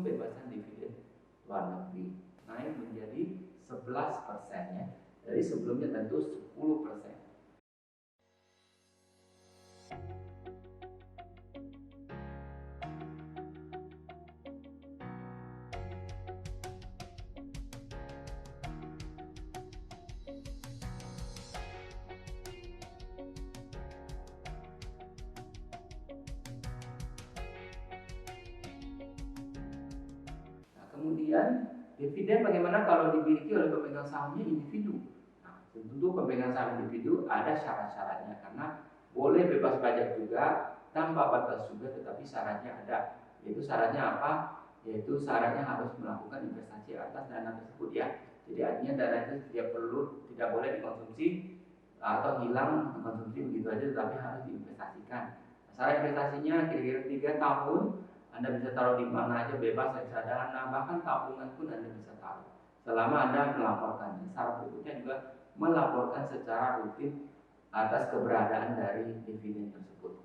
pembebasan dividen luar negeri naik menjadi 11% ya. Dari sebelumnya tentu 10%. Kemudian dividen bagaimana kalau dimiliki oleh pemegang sahamnya individu? Nah, tentu pemegang saham individu ada syarat-syaratnya karena boleh bebas pajak juga tanpa batas juga, tetapi syaratnya ada. Yaitu syaratnya apa? Yaitu syaratnya harus melakukan investasi atas dana tersebut ya. Jadi artinya dana itu tidak boleh dikonsumsi atau hilang dikonsumsi begitu aja, tetapi harus diinvestasikan. Syarat investasinya kira-kira 3 tahun. Anda bisa taruh di mana aja bebas, reksadana, bahkan tabungan pun Anda bisa taruh selama Anda melaporkan. Syarat berikutnya juga melaporkan secara rutin atas keberadaan dari dividen tersebut.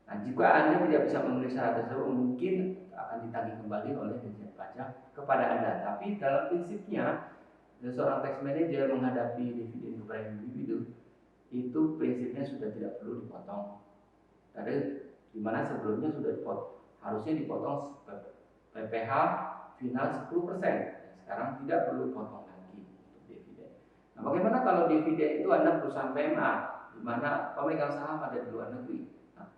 Nah, jika Anda tidak bisa memenuhi syarat tersebut, mungkin akan ditagih kembali oleh Dirjen Pajak kepada Anda. Tapi dalam prinsipnya, seorang tax manager menghadapi dividen kepada individu itu prinsipnya sudah tidak perlu dipotong. Dari dimana sebelumnya sudah dipotong. Harusnya dipotong PPh final 10%. Sekarang tidak perlu potong lagi untuk dividen. Nah, bagaimana kalau dividen itu Anda perusahaan PMA, di mana pemegang saham ada di luar negeri? Nah,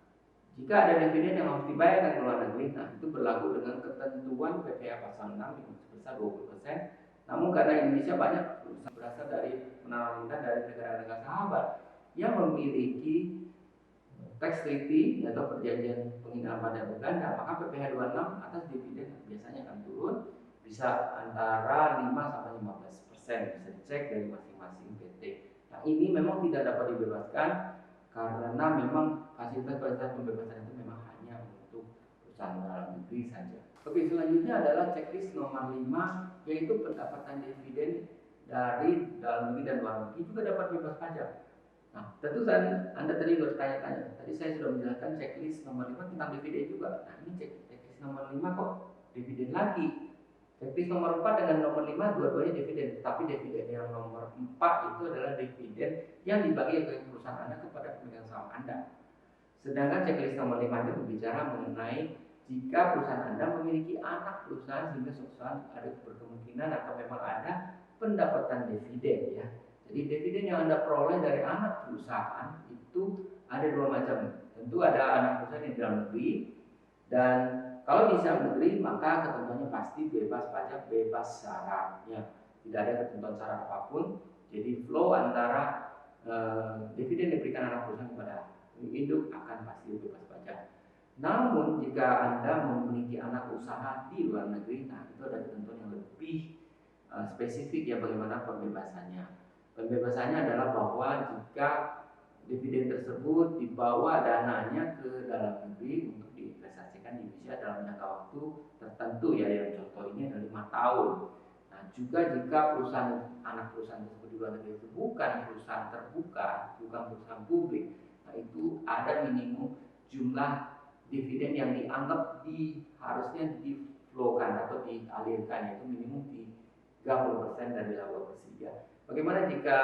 jika ada dividen yang harus dibayarkan ke luar negeri, nah itu berlaku dengan ketentuan PPh pasal 6 yang sebesar 20%. Namun karena Indonesia banyak perusahaan berasal dari penaruhan dari negara-negara sahabat yang memiliki tax treaty atau perjanjian penghinaan pajak berganda, maka PPh 26 atas dividen biasanya akan turun bisa antara 5 sampai 15%, bisa dicek dari masing-masing PT. Nah, ini memang tidak dapat dibebaskan karena memang fasilitas pembebasan itu memang hanya untuk perusahaan dalam negeri saja. Oke, selanjutnya adalah checklist nomor 5, yaitu pendapatan dividen dari dalam negeri dan luar negeri juga dapat bebas pajak. Nah, tentu Anda tadi bertanya-tanya. Tadi saya sudah menjelaskan checklist nomor 5 tentang dividen juga. Nah, ini checklist nomor 5 kok dividen lagi. Checklist nomor 4 dengan nomor 5 dua-duanya dividen. Tapi dividen yang nomor 4 itu adalah dividen yang dibagi oleh perusahaan Anda kepada pemegang saham Anda. Sedangkan checklist nomor 5 itu berbicara mengenai jika perusahaan Anda memiliki anak perusahaan sehingga perusahaan ada berkemungkinan atau memang ada pendapatan dividen ya. Jadi dividen yang Anda peroleh dari anak perusahaan itu ada 2 macam. Tentu ada anak perusahaan yang di dalam negeri, dan kalau di dalam negeri maka ketentuannya pasti bebas pajak, bebas syaratnya. Tidak ada ketentuan syarat apapun. Jadi flow antara dividen yang diberikan anak perusahaan kepada induk akan pasti bebas pajak. Namun jika Anda memiliki anak usaha di luar negeri, nah itu ada ketentuan yang lebih spesifik ya bagaimana pembebasannya. Pembebasannya adalah bahwa jika dividen tersebut dibawa dananya ke dalam negeri untuk diinvestasikan di Indonesia dalam jangka waktu tertentu ya, yang contoh ini adalah 5 tahun. Nah, juga jika anak perusahaan tersebut di luar negeri itu bukan perusahaan terbuka, bukan perusahaan publik, nah itu ada minimum jumlah dividen yang dianggap harusnya diflowkan atau dialirkan, yaitu minimum 30% dari laba bersih ya. Bagaimana jika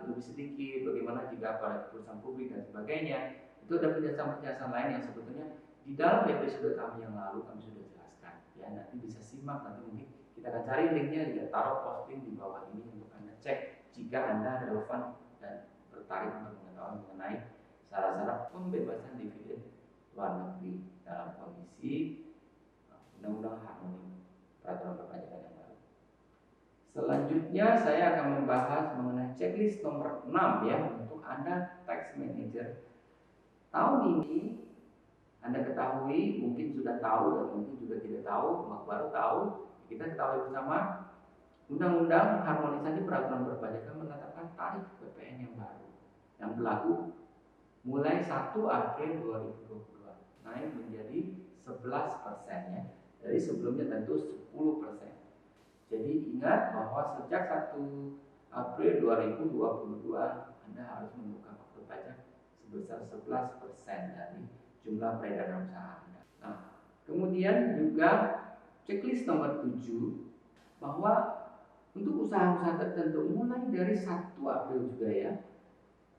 lebih sedikit, bagaimana jika pada perusahaan publik dan sebagainya. Itu ada penjelasan lain yang sebetulnya di dalam episode kami yang lalu kami sudah jelaskan ya. Nanti bisa simak, nanti mungkin kita akan cari linknya, kita taruh posting di bawah ini untuk Anda cek jika Anda relevan dan tertarik untuk mengetahui mengenai syarat-syarat pembebasan dividen luar negeri dalam kondisi undang-undang harmoni peraturan perpajakan yang baru. Selanjutnya saya akan membahas mengenai checklist nomor 6 ya, untuk Anda tax manager. Tahun ini Anda ketahui, mungkin sudah tahu dan mungkin juga tidak tahu, baru tahu. Kita ketahui bersama Undang-Undang Harmonisasi Peraturan Perpajakan menetapkan tarif PPN yang baru yang berlaku mulai 1 April 2022 naik menjadi 11% ya. Dari sebelumnya tentu 10%. Jadi ingat bahwa sejak 1 April 2022 Anda harus membuka faktur pajak sebesar 11% dari jumlah peredaran usaha Anda. Nah, kemudian juga checklist nomor 7 bahwa untuk usaha-usaha tertentu mulai dari 1 April juga ya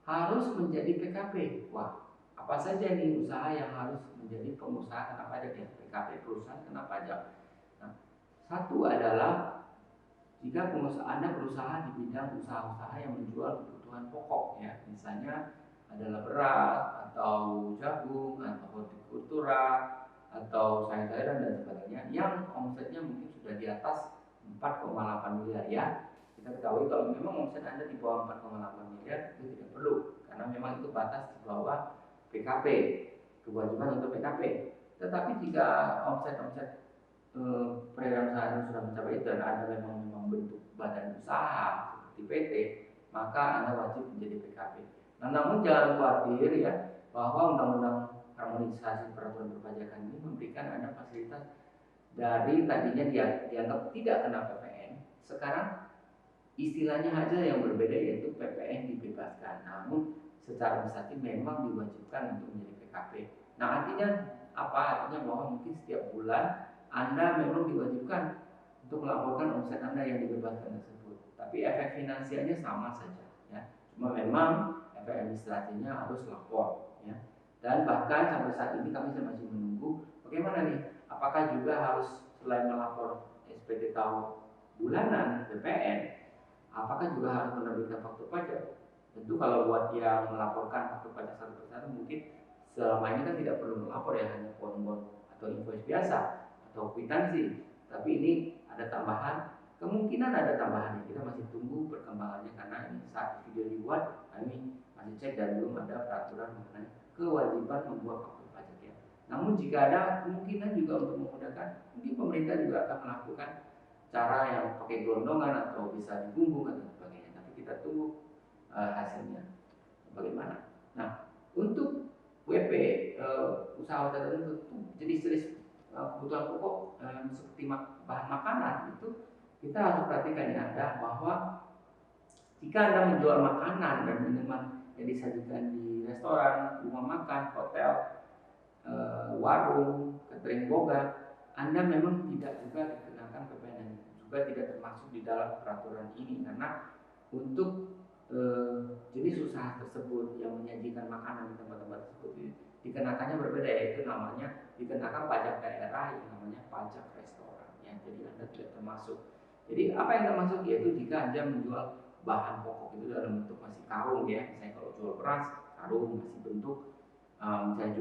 harus menjadi PKP. Wah, apa saja nih usaha yang harus menjadi pengusaha kena pajak ya? PKP, perusahaan kena pajak. Nah, satu adalah jika Anda berusaha di bidang usaha-usaha yang menjual kebutuhan pokok ya, misalnya adalah beras atau jagung atau hortikultura atau sayur-sayuran dan sebagainya yang omsetnya mungkin sudah di atas 4,8 miliar ya. Kita ketahui kalau memang omset Anda di bawah 4,8 miliar itu tidak perlu karena memang itu batas di bawah PKP, kewajiban untuk PKP. Tetapi jika omset-omset peredaran usaha sudah mencapai itu dan Anda memang bentuk badan usaha seperti PT, maka Anda wajib menjadi PKP. Nah, namun jangan khawatir ya bahwa Undang-Undang Harmonisasi Peraturan Perpajakan ini memberikan Anda fasilitas dari tadinya dia dianggap tidak kena PPN, sekarang istilahnya aja yang berbeda yaitu PPN dibebaskan. Namun secara administratif memang diwajibkan untuk menjadi PKP. Nah, artinya apa? Artinya bahwa mungkin setiap bulan Anda memang diwajibkan untuk melaporkan omset Anda yang dibebaskan tersebut. Tapi efek finansialnya sama saja ya. Cuma memang efek administratifnya harus lapor ya. Dan bahkan sampai saat ini kami masih menunggu bagaimana nih, apakah juga harus selain melapor SPT tahu bulanan PPN, apakah juga harus menerbitkan faktur pajak? Tentu kalau buat yang melaporkan faktur pajak satu persatu mungkin selama ini kan tidak perlu melapor ya, hanya bon-bon atau invoice biasa atau kwitansi. Tapi ini ada tambahan, kemungkinan ada tambahannya. Kita masih tunggu perkembangannya karena ini saat video dibuat kami masih cek dan belum ada peraturan mengenai kewajiban membuat faktur pajak ya. Namun jika ada kemungkinan juga untuk memudahkan, mungkin pemerintah juga akan melakukan cara yang pakai gelondongan atau bisa dibungkung atau sebagainya. Tapi kita tunggu hasilnya bagaimana. Nah, untuk WP usaha tertentu jenis-jenis kebutuhan pokok seperti bahan makanan itu kita harus perhatikan ya Anda bahwa jika Anda menjual makanan dan minuman yang disajikan di restoran, rumah makan, hotel, warung, catering boga, Anda memang tidak juga dikenakan PPN, juga tidak termasuk di dalam peraturan ini karena untuk jenis usaha tersebut yang menyajikan makanan di tempat-tempat tersebut dikenakannya berbeda, yaitu namanya dikenakan pajak daerah yang namanya pajak restoran ya. Jadi Anda tidak termasuk. Jadi apa yang termasuk yaitu jika Anda menjual bahan pokok itu dalam bentuk masih karung ya, misalnya kalau jual beras karung masih bentuk misalnya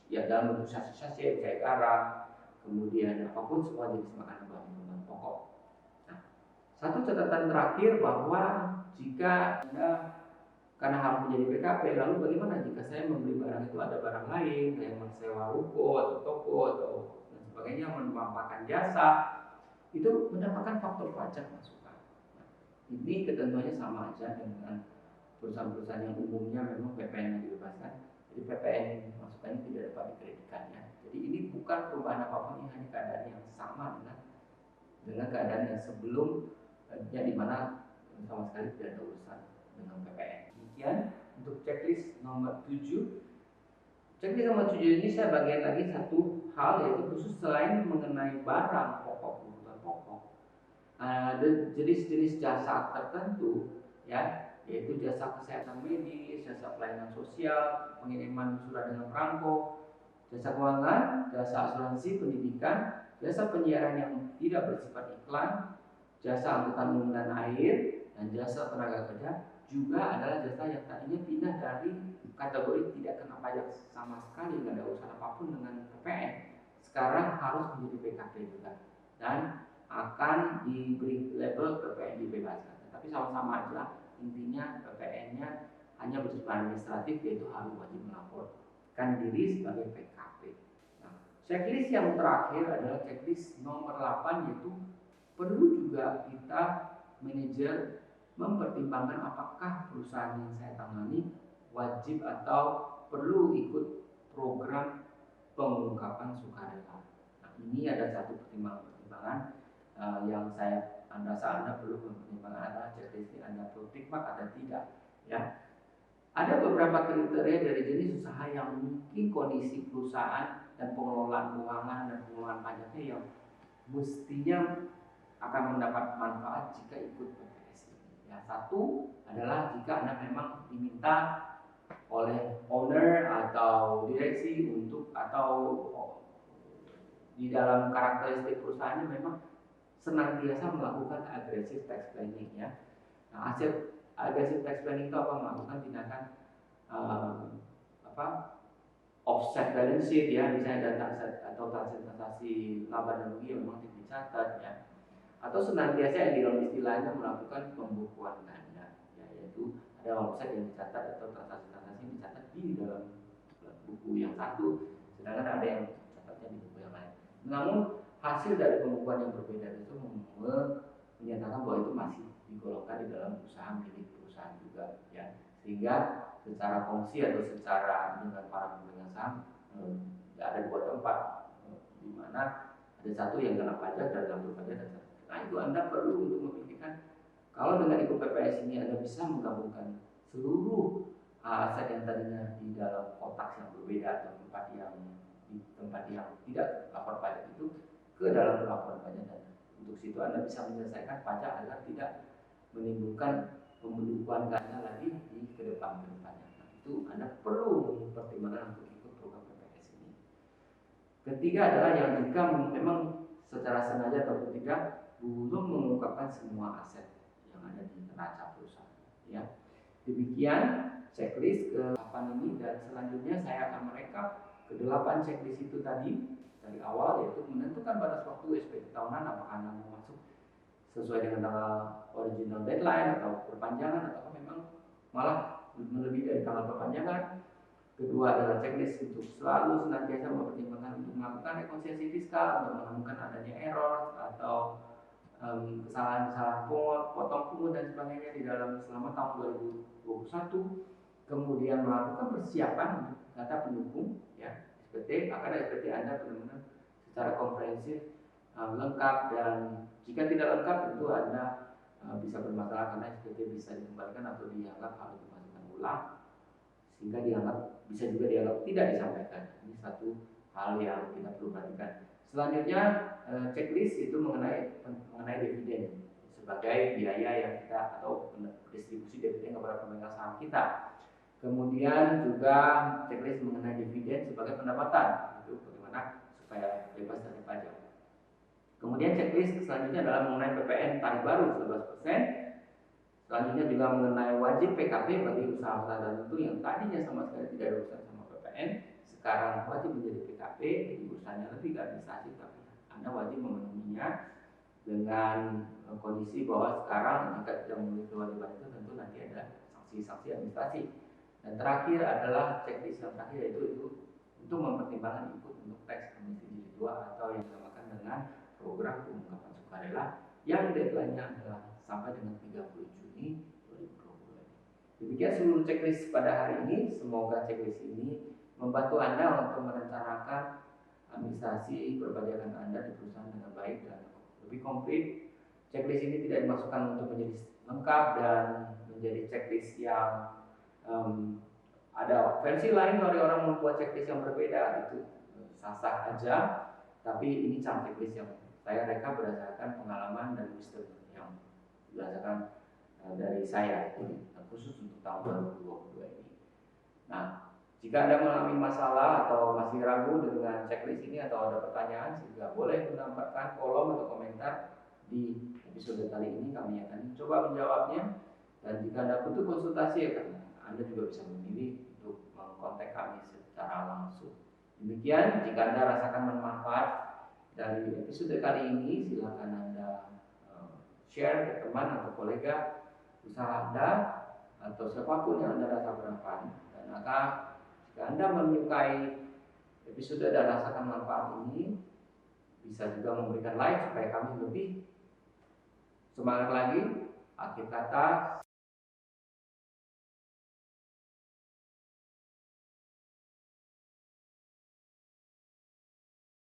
ya dalam bentuk sachet kayak garam, kemudian apapun semua jenis makanan bahan pokok. Satu catatan terakhir bahwa jika Anda karena harus menjadi PKP, lalu bagaimana jika saya membeli barang itu ada barang lain, kayak mensewa ruko atau toko atau dan sebagainya, menumpangkan jasa, itu mendapatkan faktur pajak masukan. Nah, ini ketentuannya sama aja dengan perusahaan-perusahaan yang umumnya memang PPN yang dibebaskan. Jadi PPN masukannya tidak dapat dikreditkan ya. Jadi ini bukan perubahan apapun, ini hanya keadaan yang sama dengan keadaan yang sebelum ya di mana sama sekali tidak ada urusan dengan PPN. Demikian untuk checklist nomor 7. Checklist nomor 7 ini saya bagian lagi satu hal, yaitu khusus selain mengenai barang pokok, kebutuhan pokok, ada jenis-jenis jasa tertentu ya, yaitu jasa kesehatan medis, jasa pelayanan sosial, pengiriman surat dengan perangko, jasa keuangan, jasa asuransi pendidikan, jasa penyiaran yang tidak bersifat iklan, jasa angkutan umum dan air, dan jasa tenaga kerja juga adalah jasa yang tadinya pindah dari kategori tidak kena pajak sama sekali, tidak ada urusan apapun dengan PPN, sekarang harus menjadi PKP juga dan akan diberi label PPN dibebaskan. Tapi sama-sama aja, intinya PPN-nya hanya bersifat administratif, yaitu harus wajib melaporkan diri sebagai PKP. Nah, checklist yang terakhir adalah checklist nomor 8, yaitu perlu juga kita manajer mempertimbangkan apakah perusahaan yang saya tangani wajib atau perlu ikut program pengungkapan sukarela. Nah, ini ada satu pertimbangan yang saya rasa Anda perlu mempertimbangkan, adalah checklist ini Anda perlu tick mark atau tidak ya. Ada beberapa kriteria dari jenis usaha yang mungkin kondisi perusahaan dan pengelolaan keuangan dan pengelolaan pengenalan pajaknya yang mestinya akan mendapat manfaat jika ikut PPS ini. Ya, satu adalah jika Anda memang diminta oleh owner atau direksi untuk atau di dalam karakteristik perusahaannya memang senantiasa melakukan aggressive tax planning ya. Nah, aggressive tax planning itu apa? Melakukan tindakan offset balance sheet ya, misalnya data atau transaksi laba dan rugi yang memang dicatat ya, atau senantiasa yang di dalam istilahnya melakukan pembukuan ganda ya, yaitu ada offset yang dicatat atau transaksi-transaksi yang dicatat di dalam buku yang satu, sedangkan ada yang catatnya di buku yang lain. Namun hasil dari pembukuan yang berbeda itu menyatakan bahwa itu masih digolongkan di dalam usaha milik perusahaan juga ya, sehingga secara fungsi atau secara dengan para pemegang saham ada dua tempat di mana ada satu yang kena pajak dan satu pajak dan satu. Nah itu Anda perlu untuk memikirkan kalau dengan ikut PPS ini Anda bisa menggabungkan seluruh aset yang tadinya di dalam kotak yang berbeda atau tempat yang tidak lapor pajak itu ke dalam laporan pajak, dan untuk situ Anda bisa menyelesaikan pajak agar tidak menimbulkan pembukuan ganda lagi di kedepannya. Nah, itu Anda perlu mempertimbangkan untuk ikut program PPS ini. Ketiga adalah yang jika memang secara sengaja atau tidak belum mengungkapkan semua aset yang ada di neraca perusahaan. Ya, demikian checklist ke-8 ini, dan selanjutnya saya akan merekap ke-8 checklist itu tadi dari awal, yaitu menentukan batas waktu SPT tahunan apakah Anda mau masuk sesuai dengan tanggal original deadline atau perpanjangan atau memang malah melebihi dari tanggal perpanjangan. Kedua adalah checklist untuk selalu senantiasa mempertimbangkan untuk melakukan rekonsiliasi fiskal untuk menemukan adanya error atau kesalahan-kesalahan potong pungut dan sebagainya di dalam selama tahun 2021. Kemudian melakukan persiapan untuk data pendukung ya SPT agar SPT Anda benar-benar secara komprehensif lengkap, dan jika tidak lengkap tentu Anda bisa bermasalah karena SPT bisa dikembalikan atau dianggap harus dimasukkan ulang, sehingga bisa juga dianggap tidak disampaikan. Ini satu hal yang kita perlu perhatikan. Selanjutnya checklist itu mengenai dividen sebagai biaya yang kita atau distribusi dividen kepada pemegang saham kita. Kemudian juga checklist mengenai dividen sebagai pendapatan, itu bagaimana supaya bebas dari pajak. Kemudian checklist selanjutnya adalah mengenai PPN tarif baru 11%. Selanjutnya juga mengenai wajib PKP bagi usaha-usaha tertentu yang tadinya sama sekali tidak ada urusan sama PPN, sekarang wajib menjadi PKP, jadi urusannya lebih ke administrasi, tapi Anda wajib memenuhinya dengan kondisi bahwa sekarang jika tidak memenuhi kewajiban itu tentu nanti ada sanksi-sanksi administrasi. Dan terakhir adalah checklist yang terakhir, yaitu untuk mempertimbangkan ikut untuk tax amnesty jilid 2 atau yang dinamakan dengan program pengungkapan sukarela yang deadline-nya adalah sampai dengan 30 Juni 2022. Demikian seluruh checklist pada hari ini. Semoga checklist ini membantu Anda untuk merencanakan administrasi perpajakan Anda di perusahaan dengan baik dan lebih komplit. Checklist ini tidak dimasukkan untuk menjadi lengkap dan menjadi checklist yang ada versi lain dari orang membuat checklist yang berbeda, itu sah-sah aja. Tapi ini checklist yang saya rekap berdasarkan pengalaman dan wisdom yang berdasarkan dari saya khusus untuk tahun 2022 ini. Nah, jika Anda mengalami masalah atau masih ragu dengan checklist ini atau ada pertanyaan, juga boleh menambahkan kolom atau komentar di episode kali ini. Kami akan coba menjawabnya. Dan jika Anda butuh konsultasi, Anda juga bisa memilih untuk mengkontak kami secara langsung. Demikian, jika Anda rasakan bermanfaat dari episode kali ini, silakan Anda share ke teman atau kolega usaha Anda atau siapapun yang Anda rasa bermanfaat. Dan jika Anda menyukai episode dan rasakan manfaat ini, bisa juga memberikan like supaya kami lebih semangat lagi. Akhir kata,